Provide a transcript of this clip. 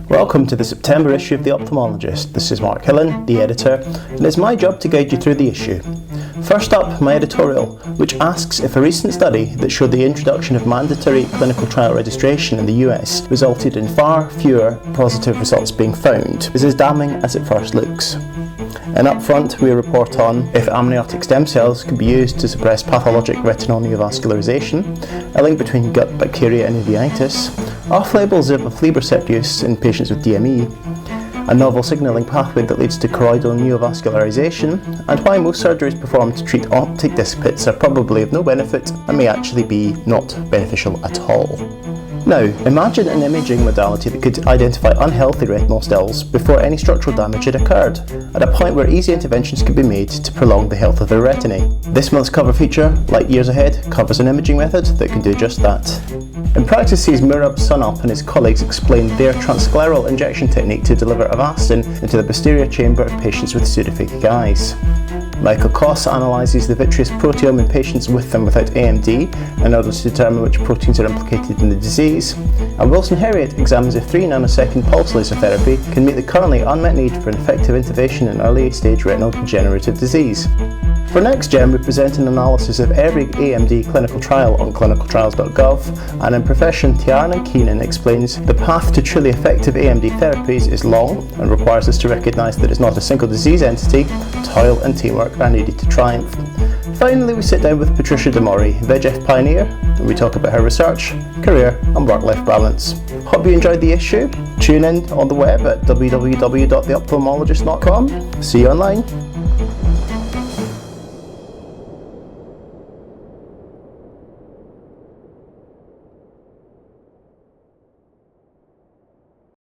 Welcome to the September issue of The Ophthalmologist. This is Mark Hillen, the editor, and it's my job to guide you through the issue. First up, my editorial, which asks if a recent study that showed the introduction of mandatory clinical trial registration in the US resulted in far fewer positive results being found is as damning as it first looks. And up front, we report on if amniotic stem cells can be used to suppress pathologic retinal neovascularization, a link between gut bacteria and uveitis, off-label aflibercept use in patients with DME, a novel signalling pathway that leads to choroidal neovascularization, and why most surgeries performed to treat optic disc pits are probably of no benefit and may actually be not beneficial at all. Now, imagine an imaging modality that could identify unhealthy retinal cells before any structural damage had occurred, at a point where easy interventions could be made to prolong the health of the retinae. This month's cover feature, like years ahead, covers an imaging method that can do just that. In practice, sees Murab Sunup and his colleagues explain their transscleral injection technique to deliver Avastin into the posterior chamber of patients with pseudophakic eyes. Michael Koss analyses the vitreous proteome in patients with and without AMD in order to determine which proteins are implicated in the disease. And Wilson Herriot examines if 3 nanosecond pulse laser therapy can meet the currently unmet need for an effective intervention in early stage retinal degenerative disease. For NextGen, we present an analysis of every AMD clinical trial on clinicaltrials.gov, and in Profession, Tiarna Keenan explains the path to truly effective AMD therapies is long and requires us to recognise that it's not a single disease entity. Toil and teamwork are needed to triumph. Finally, we sit down with Patricia VEGF pioneer, and we talk about her research, career and work-life balance. Hope you enjoyed the issue. Tune in on the web at www.theophthalmologist.com. See you online.